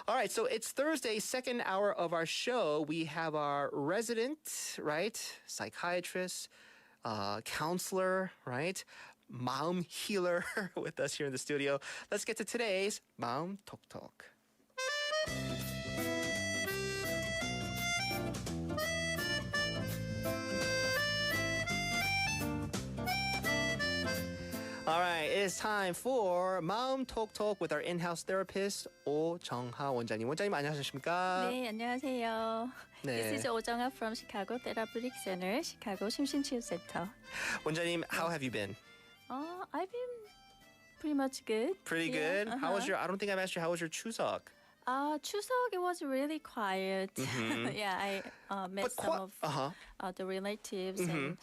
All right, so it's Thursday, second hour of our show. We have our resident, right, psychiatrist, counselor, right, 마음 healer with us here in the studio. Let's get to today's 마음톡톡. All right, it's time for 마음톡톡 with our in-house therapist 오정하 원장님. 원장님 안녕하십니까? 네, 안녕하세요. 네. This is 오정아 from Chicago Therapeutic Center, Chicago 심신치유센터. 원장님, how have you been? I've been pretty much good. Pretty good. How was your? I don't think I've asked you. How was your 추석? 추석, it was really quiet. Yeah, I met some of the relatives and.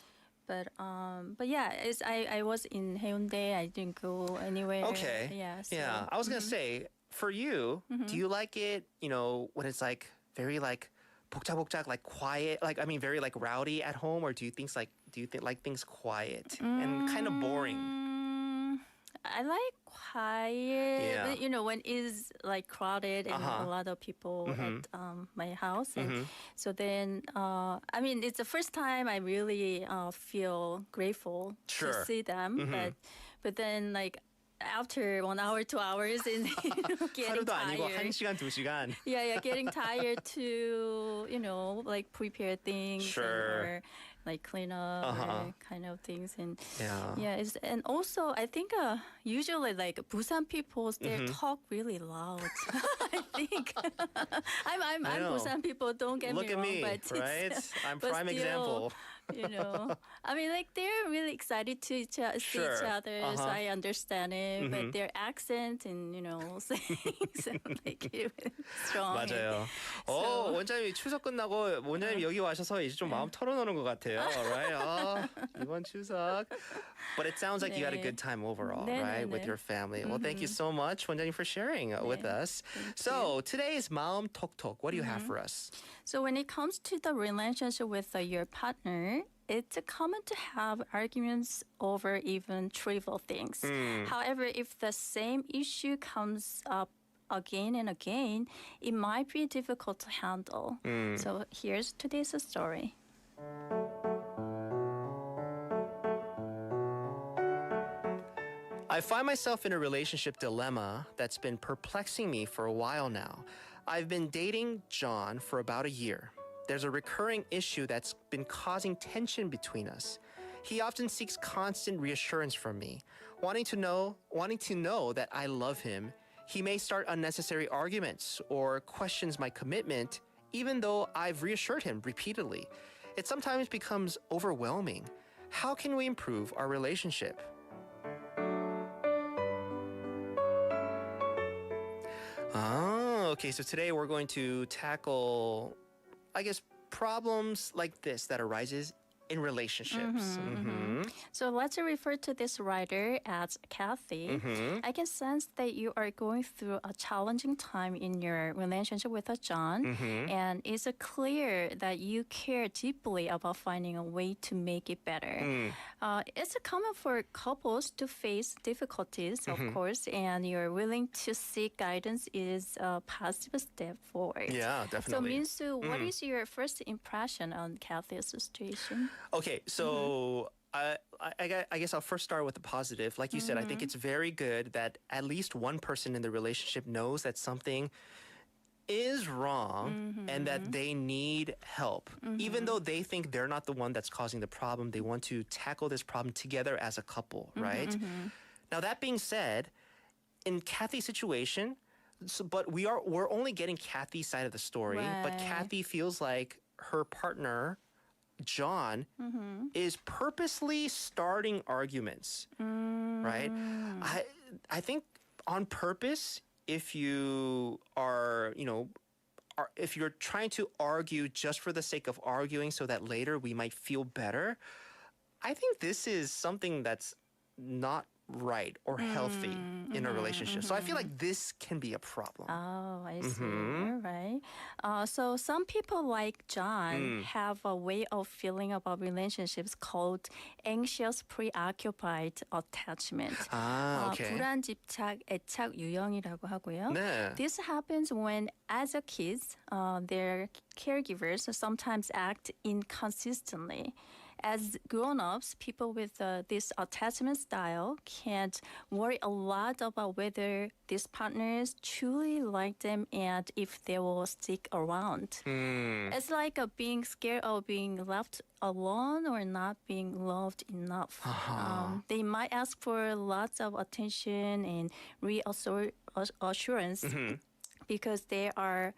But yeah, I was in Hyundai. I didn't go anywhere. Okay. Yeah. So, yeah. I was gonna say, for you, do you like it? You know, when it's like very like 복작복작, like quiet, like I mean, very like rowdy at home, or do you think like things quiet and kind of boring? I like quiet. Yeah. You know, when it's like crowded and a lot of people at my house. And so then, I mean, it's the first time I really feel grateful to see them. But then, like, after 1 hour, 2 hours, and getting 하루도 아니고 tired. 1시간, 2시간. Yeah, getting tired to, you know, like prepare things. Sure. Or like clean up or kind of things. And Yeah. And also I think usually like Busan people, they talk really loud. I think. I'm Busan people, don't get Look me at wrong. me, But right? I'm but prime still, example. You know, I mean, like they're really excited to see each other, so I understand it. But their accent and you know things like really strong. 맞아요. So- 원장님이 추석 끝나고 원장님 여기 와셔서 이제 좀 마음 털어놓는 것 같아요, right? 이번 추석. But it sounds like you had a good time overall, right, with your family. Well, thank you so much, 원장님, for sharing with us. So today's 마음톡톡, what do you have for us? So when it comes to the relationship with your partner, it's common to have arguments over even trivial things. However, if the same issue comes up again and again, it might be difficult to handle. So here's today's story. I find myself in a relationship dilemma that's been perplexing me for a while now. I've been dating John for about a year. There's a recurring issue that's been causing tension between us. He often seeks constant reassurance from me, wanting to know that I love him. He may start unnecessary arguments or questions my commitment, even though I've reassured him repeatedly. It sometimes becomes overwhelming. How can we improve our relationship? Okay, so today we're going to tackle, I guess, problems like this that arises in relationships. So let's refer to this writer as Kathy. I can sense that you are going through a challenging time in your relationship with John, and it's clear that you care deeply about finding a way to make it better. It's common for couples to face difficulties, of course, and you're willing to seek guidance is a positive step forward. Yeah, definitely. So Minsu, what is your first impression on Kathy's situation? Okay, so I guess I'll first start with the positive. Like you said, I think it's very good that at least one person in the relationship knows that something is wrong and that they need help. Even though they think they're not the one that's causing the problem, they want to tackle this problem together as a couple, right? Now, that being said, in Kathy's situation, but we're only getting Kathy's side of the story, but Kathy feels like her partner John is purposely starting arguments, right? I think on purpose, if you are, if you're trying to argue just for the sake of arguing so that later we might feel better, I think this is something that's not right or healthy in a relationship. So I feel like this can be a problem. Oh, I see. All right. So some people like John have a way of feeling about relationships called anxious preoccupied attachment. Okay. 불안집착 애착유형이라고 하고요. 네. This happens when, as a kids, their caregivers sometimes act inconsistently. As grown-ups, people with this attachment style can't worry a lot about whether these partners truly like them and if they will stick around. It's like being scared of being left alone or not being loved enough. They might ask for lots of attention and reassurance because they are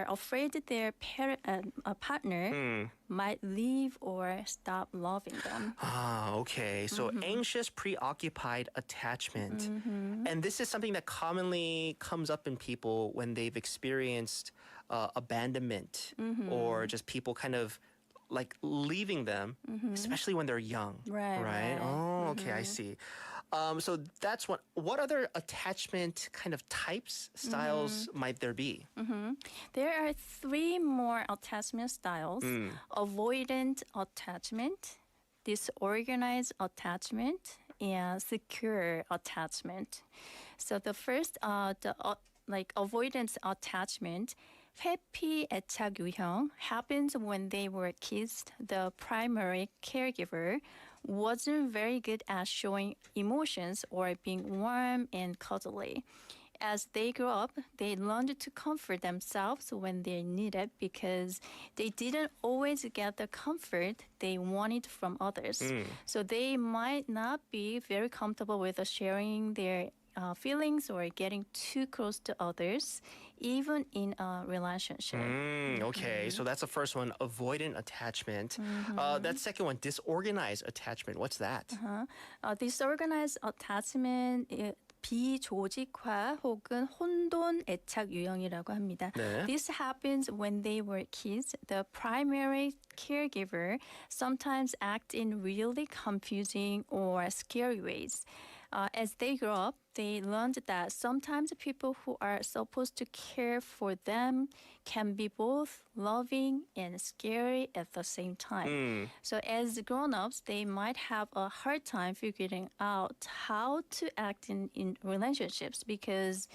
afraid that their partner might leave or stop loving them. Okay. So anxious, preoccupied attachment. And this is something that commonly comes up in people when they've experienced abandonment or just people kind of like leaving them, especially when they're young. Right. Oh, okay. I see. So that's what. What other attachment kind of types, styles might there be? There are three more attachment styles: avoidant attachment, disorganized attachment, and secure attachment. So the first, like avoidance attachment. 회피 애착유형 happens when they were kids. The primary caregiver wasn't very good at showing emotions or being warm and cuddly. As they grew up, they learned to comfort themselves when they needed because they didn't always get the comfort they wanted from others. So they might not be very comfortable with sharing their feelings or getting too close to others, even in a relationship. Okay, so that's the first one, avoidant attachment. That second one, disorganized attachment. What's that? Disorganized attachment, 비조직화 혹은 혼돈 애착 유형이라고 합니다. 네. This happens when they were kids. The primary caregiver sometimes act in really confusing or scary ways. As they grow up, they learned that sometimes people who are supposed to care for them can be both loving and scary at the same time. So as grown-ups, they might have a hard time figuring out how to act in relationships because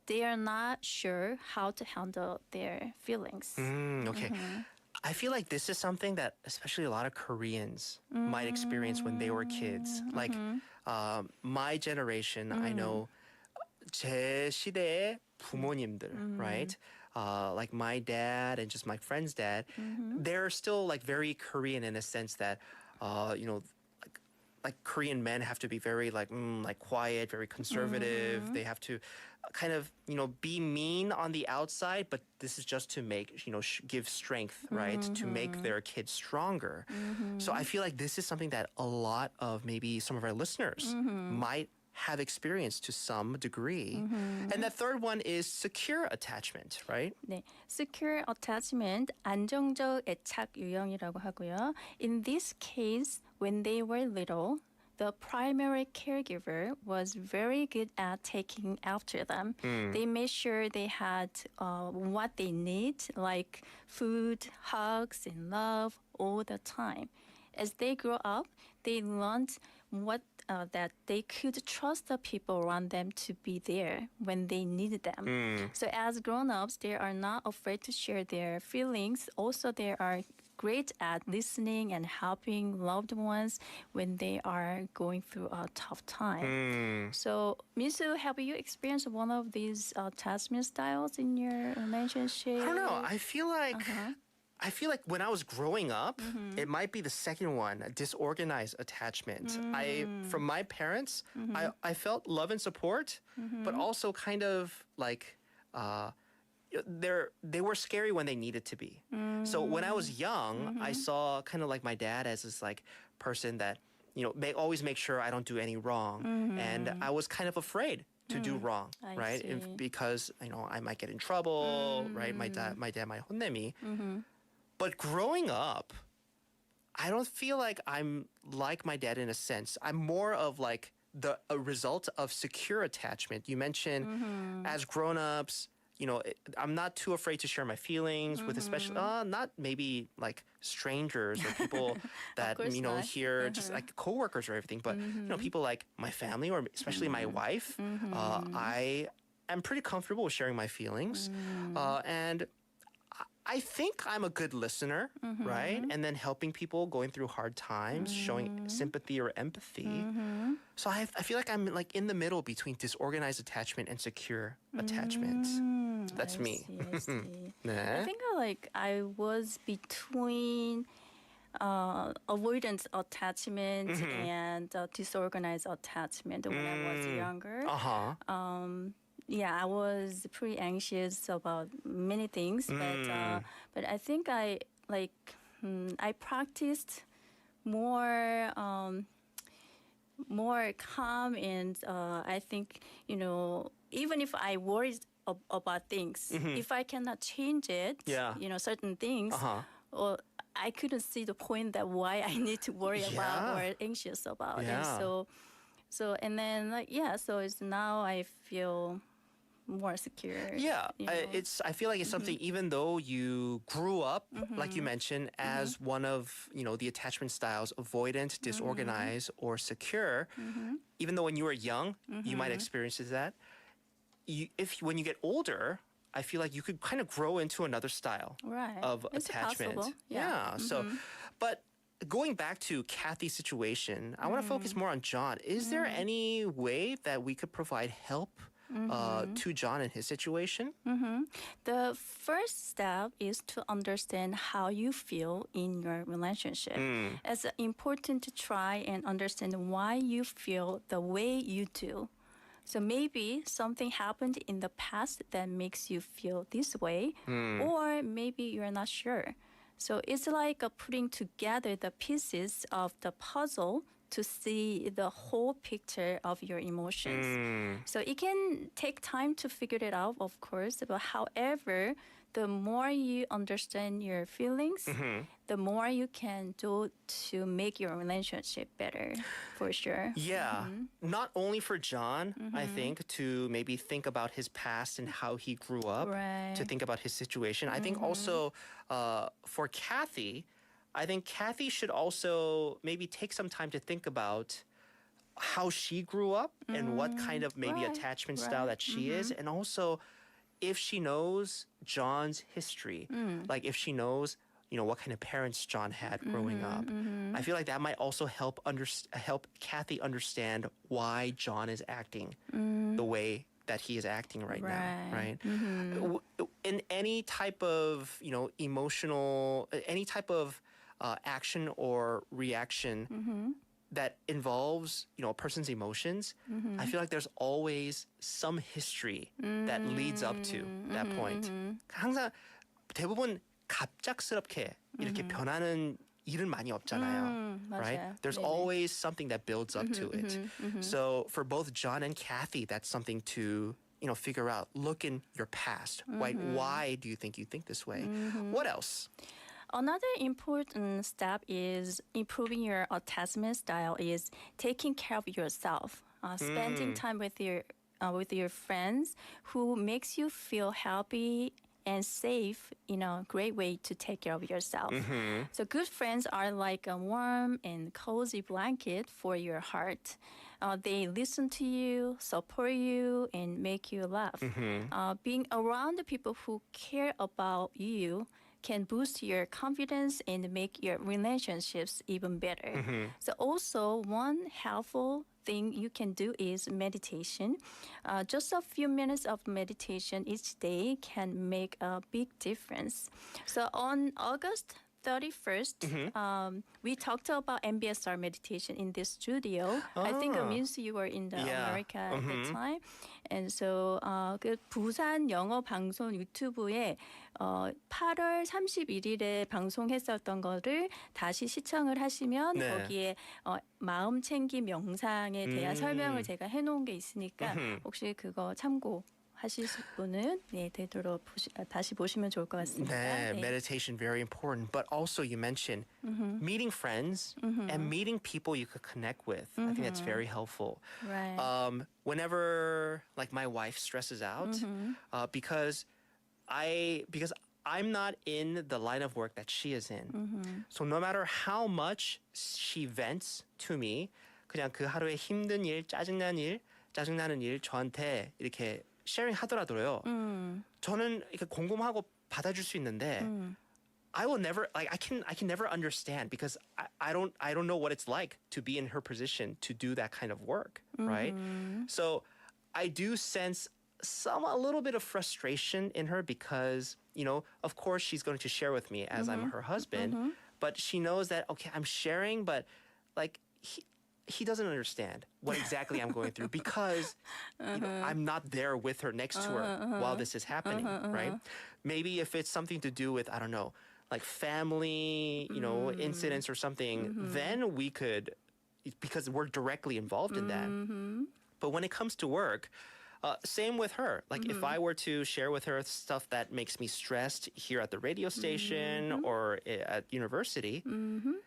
they are not sure how to handle their feelings. Okay. I feel like this is something that especially a lot of Koreans might experience when they were kids. Like my generation, I know 제 시대의 부모님들, right? Like my dad and just my friend's dad, they're still like very Korean in a sense that, you know, like Korean men have to be very like quiet, very conservative. They have to kind of, you know, be mean on the outside, but this is just to make, you know, give strength, right? To make their kids stronger. So I feel like this is something that a lot of maybe some of our listeners might have experienced to some degree. And the third one is secure attachment, right? 네, secure attachment, 안정적 애착 유형이라고 하고요. In this case, when they were little, the primary caregiver was very good at taking after them. They made sure they had what they need, like food, hugs, and love all the time. As they grew up, they learned that they could trust the people around them to be there when they needed them. So as grown-ups, they are not afraid to share their feelings. Also, they are great at listening and helping loved ones when they are going through a tough time. So, Minsu, have you experienced one of these attachment styles in your relationship? I don't know. I feel like when I was growing up, it might be the second one, disorganized attachment. From my parents, I felt love and support, but also kind of like they were scary when they needed to be. So when I was young, I saw kind of like my dad as this like person that, you know, always make sure I don't do any wrong, and I was kind of afraid to do wrong, right? Because, you know, I might get in trouble, right? My dad might 혼내 me. But growing up, I don't feel like I'm like my dad in a sense. I'm more of like a result of secure attachment. You mentioned as grown-ups, I'm not too afraid to share my feelings with especially not maybe like strangers or people that not. here just like coworkers or everything, but people like my family or especially my wife. I am pretty comfortable with sharing my feelings, and I think I'm a good listener, right? And then helping people going through hard times, showing sympathy or empathy. So I feel like I'm like in the middle between disorganized attachment and secure attachment. That's me. I see. 네. I think I was between avoidant attachment and disorganized attachment when I was younger. Yeah, I was pretty anxious about many things, but I think I practiced more calm, and I think even if I worried about things, if I cannot change it, certain things, or I couldn't see the point that why I need to worry about or anxious about it. So and then so it's now I feel more secure. Yeah, I feel like it's something, even though you grew up, like you mentioned, as one of, the attachment styles, avoidant, disorganized, or secure, even though when you were young, you might experience that. When you get older, I feel like you could kind of grow into another style of it's attachment. possible. So, but going back to Kathy's situation, I want to focus more on John. Is there any way that we could provide help to John in his situation? The first step is to understand how you feel in your relationship. It's important to try and understand why you feel the way you do. So maybe something happened in the past that makes you feel this way, or maybe you're not sure. So it's like putting together the pieces of the puzzle to see the whole picture of your emotions. So it can take time to figure it out, of course, but however, the more you understand your feelings, the more you can do to make your relationship better, for sure. Yeah, not only for John, I think, to maybe think about his past and how he grew up, to think about his situation. I think also for Kathy, I think Kathy should also maybe take some time to think about how she grew up and what kind of maybe attachment style that she is, and also if she knows John's history, like if she knows, what kind of parents John had growing up. I feel like that might also help Kathy understand why John is acting the way that he is acting right now, right? In any type of, emotional, any type of action or reaction that involves, a person's emotions, I feel like there's always some history that leads up to that point. 항상 대부분 갑작스럽게 이렇게 변하는 일은 많이 없잖아요, right? There's always something that builds up to it. So for both John and Kathy, that's something to figure out. Look in your past. Why do you think this way? What else? Another important step is improving your attachment style is taking care of yourself, spending time with your friends who makes you feel happy and safe in a great way to take care of yourself. So good friends are like a warm and cozy blanket for your heart. They listen to you, support you, and make you laugh. Being around the people who care about you can boost your confidence and make your relationships even better. So also one helpful thing you can do is meditation. Just a few minutes of meditation each day can make a big difference. So on August 31st, we talked about MBSR meditation in this studio. I think means you were in the America at the time. And so 그 부산 영어 방송 유튜브에 8월 31일에 방송했었던 거를 다시 시청을 하시면 거기에 마음 챙김 명상에 대한 설명을 제가 해놓은 게 있으니까 혹시 그거 참고 하실 분은 네, 다시 보시면 좋을 것 같습니다. 네, 네. meditation very important. But also you mentioned meeting friends and meeting people you could connect with. I think that's very helpful. Right. Whenever like my wife stresses out, because I'm not in the line of work that she is in. So no matter how much she vents to me, 그냥 그 하루의 힘든 일, 짜증나는 일 저한테 이렇게 sharing 하더라도요. 저는 이렇게 공감하고 받아줄 수 있는데 I will never like I can never understand because I don't know what it's like to be in her position to do that kind of work, right? So I do sense a little bit of frustration in her because, you know, of course she's going to share with me as I'm her husband, but she knows that okay, I'm sharing, but like he doesn't understand what exactly I'm going through because you know, I'm not there with her next to her while this is happening, right? Maybe if it's something to do with, I don't know, like family, you know, incidents or something, then we could, because we're directly involved in that. But when it comes to work, same with her. Like if I were to share with her stuff that makes me stressed here at the radio station or at university,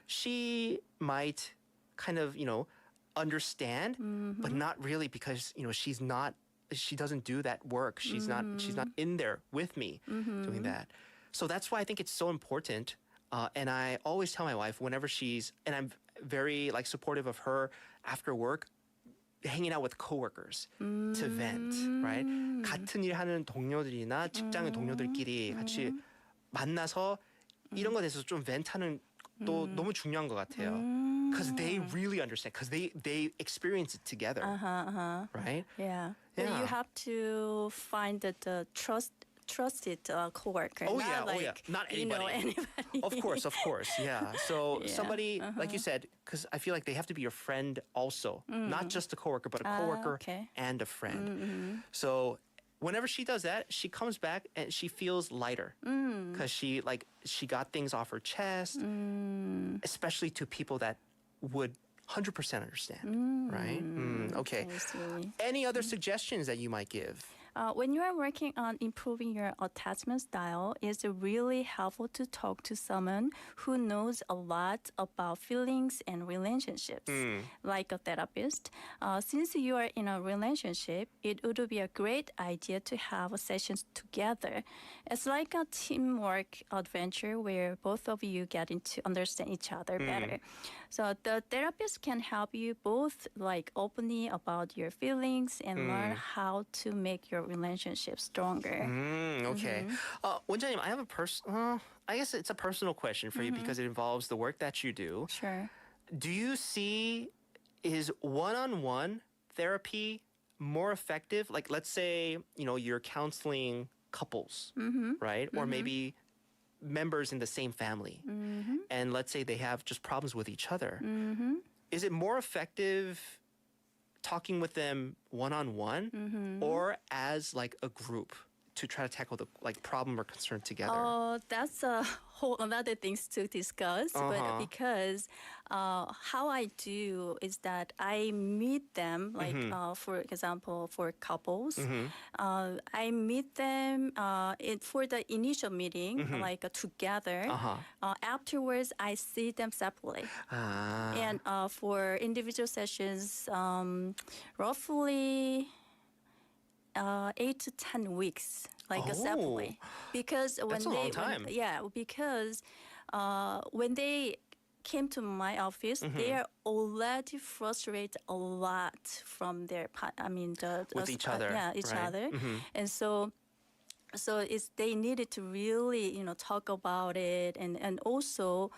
she might kind of, you know, understand, but not really because, you know, she doesn't do that work. She's not in there with me doing that. So that's why I think it's so important. And I always tell my wife whenever and I'm very like supportive of her after work, hanging out with coworkers to vent, right? 같은 일 하는 동료들이나 직장의 동료들끼리 같이 만나서 이런 거에 대해서 좀 벤트하는 또 너무 중요한 것 같아요. Because they really understand, because they experience it together, right? Yeah. But you have to find the trusted coworker. Oh not yeah, like, not anybody. You know, anybody. Of course, yeah. So Yeah. somebody, like you said, because I feel like they have to be your friend also, not just a coworker, but a coworker okay. and a friend. So whenever she does that, she comes back and she feels lighter because she got things off her chest, especially to people that would 100% understand, right? Okay. I see. Any other suggestions that you might give? When you are working on improving your attachment style, it's really helpful to talk to someone who knows a lot about feelings and relationships, like a therapist. Since you are in a relationship, it would be a great idea to have sessions together. It's like a teamwork adventure where both of you get to understand each other better. So the therapist can help you both like openly about your feelings and learn how to make your relationship stronger. Okay. 원장님, I have I guess it's a personal question for you because it involves the work that you do. Sure. Do you see is one-on-one therapy more effective? Like, let's say, you know, you're counseling couples, right? Or maybe members in the same family. And let's say they have just problems with each other. Is it more effective talking with them one-on-one or as like a group to try to tackle the like problem or concern together? That's a whole another things to discuss. But because how I do is that I meet them, like for example, for couples, I meet them for the initial meeting, like together. Afterwards, I see them separately. And for individual sessions, roughly 8 to 10 weeks, like separately, because That's a long time. because when they came to my office, they are already frustrated a lot from their With each other, each right? other, and so they needed to really talk about it, and also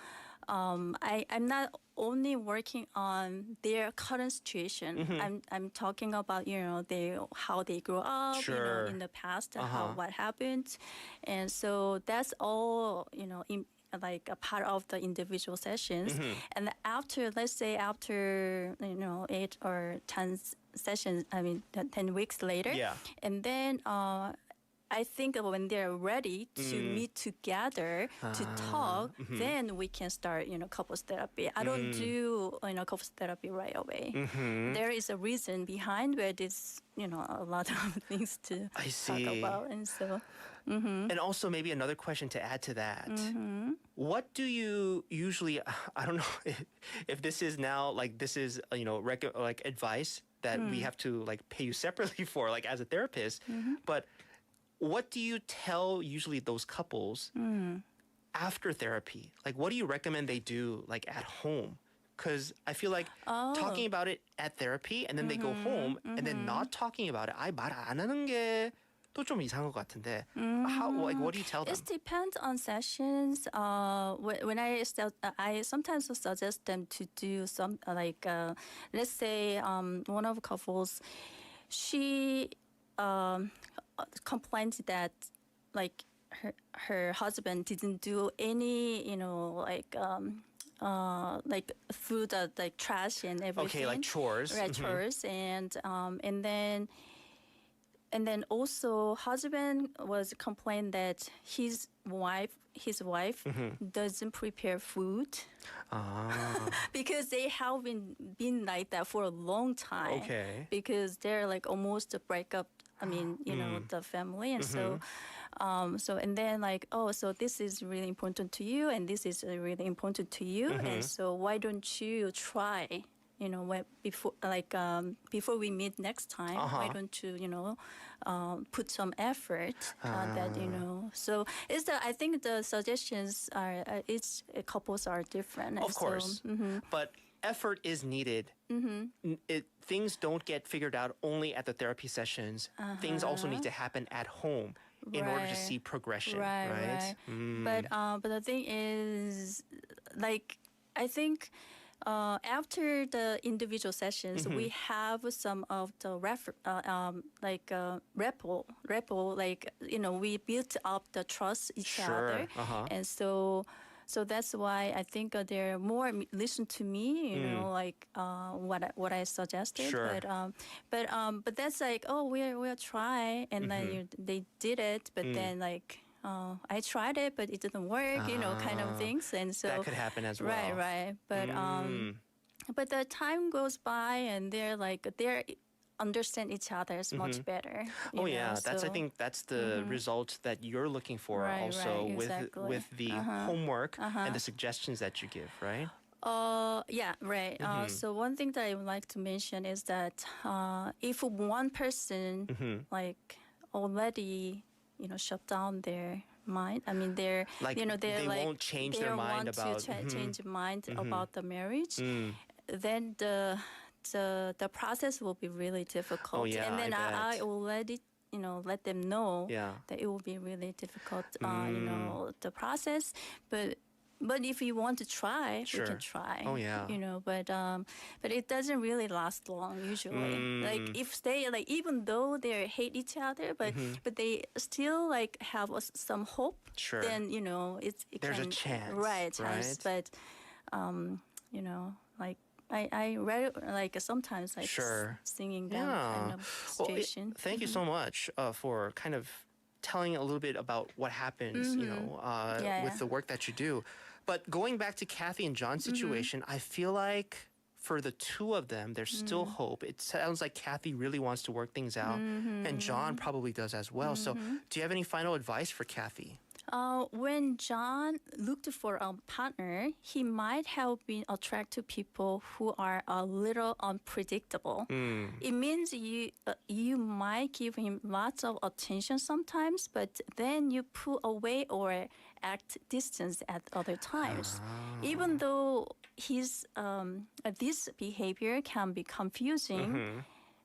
I'm not only working on their current situation. I'm talking about how they grew up, Sure. in the past, what happened, and so that's all like a part of the individual sessions. And after, let's say after 8 or 10 sessions, 10 weeks later, Yeah. and then I think when they're ready to meet together to talk, then we can start, couples therapy. I don't do, couples therapy right away. There is a reason behind where there's, a lot of things to I talk see. about, and so. And also maybe another question to add to that. What do you usually, I don't know if this is now like this is, like advice that we have to like pay you separately for, like as a therapist, but what do you tell usually those couples after therapy? Like what do you recommend they do like at home? Because I feel like talking about it at therapy and then they go home and then not talking about it, 말 안 하는 게 또 좀 이상한 것 같은데. What do you tell them? It depends on sessions. When I sometimes suggest them to do some let's say one of the couples, she complained that like her husband didn't do any like food like trash and everything. Okay, like chores. Right, chores, and then also husband was complained that his wife doesn't prepare food because they have been like that for a long time. Okay. Because they're like almost a breakup. I mean, the family, and so and then like, so this is really important to you, and this is really important to you, and so why don't you try? Before we meet next time, why don't you, put some effort that, So I think the suggestions are, each couples are different. Of course. But effort is needed. Things don't get figured out only at the therapy sessions. Things also need to happen at home in order to see progression, right? But the thing is, like, I think after the individual sessions, we have some of the rapport, like, we built up the trust each other, and so that's why I think they're more listen to me, like what I suggested. Sure. But that's like, we'll try, and then they did it, but then like. I tried it, but it didn't work, kind of things, and so that could happen as well. Right. But the time goes by, and they're understand each other much better. Oh yeah, I think that's the result that you're looking for also exactly. with the homework and the suggestions that you give, right? Yeah, right. So one thing that I would like to mention is that if one person like already shut down their mind. I mean, they're they like, won't change their mind about change mind about the marriage. Then the process will be really difficult. Oh, yeah, and then I I already let them know that it will be really difficult. The process, But if you want to try, Sure. we can try. Oh, yeah. But it doesn't really last long usually. Like if they even though they hate each other, but they still like have some hope. Sure. Then There's a chance, right? But like I read like sometimes like Sure. singing that kind of situation. Well, thank you so much for kind of telling a little bit about what happens, with the work that you do. But going back to Kathy and John's situation, I feel like for the two of them, there's still hope. It sounds like Kathy really wants to work things out, and John probably does as well. So do you have any final advice for Kathy? When John looked for a partner, he might have been attracted to people who are a little unpredictable. It means you might give him lots of attention sometimes, but then you pull away or act distant at other times. Even though this behavior can be confusing,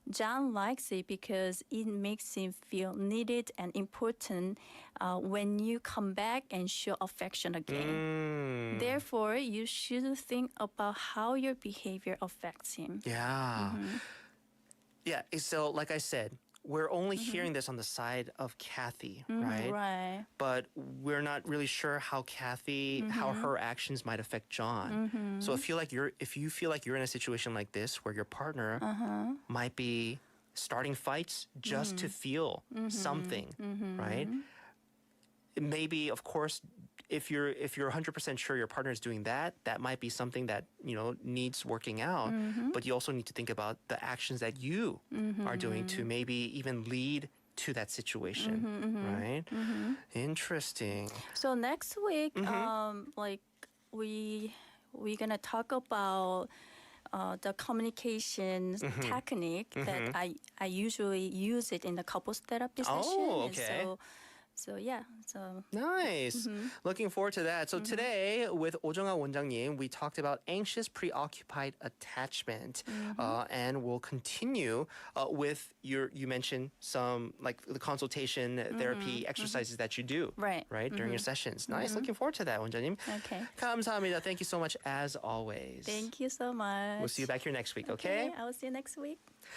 John likes it because it makes him feel needed and important when you come back and show affection again. Therefore, you should think about how your behavior affects him. Yeah. Yeah, so like I said, we're only hearing this on the side of Kathy, right? Right. But we're not really sure how how her actions might affect John. So if you feel like you're in a situation like this where your partner might be starting fights just to feel something, right? Maybe, of course, if you're 100% sure your partner is doing that, that might be something that, needs working out. But you also need to think about the actions that you are doing to maybe even lead to that situation, right? Interesting. So next week, we're gonna talk about the communication technique that I usually use it in the couples therapy session. Oh, okay. So yeah, so Nice. Looking forward to that. So today with 오정아 원장님, we talked about anxious preoccupied attachment. And we'll continue with you mentioned some like the consultation therapy exercises that you do. Right. During your sessions. Nice. Looking forward to that, 원장님. Okay. 감사합니다. Thank you so much as always. Thank you so much. We'll see you back here next week, okay? I will see you next week.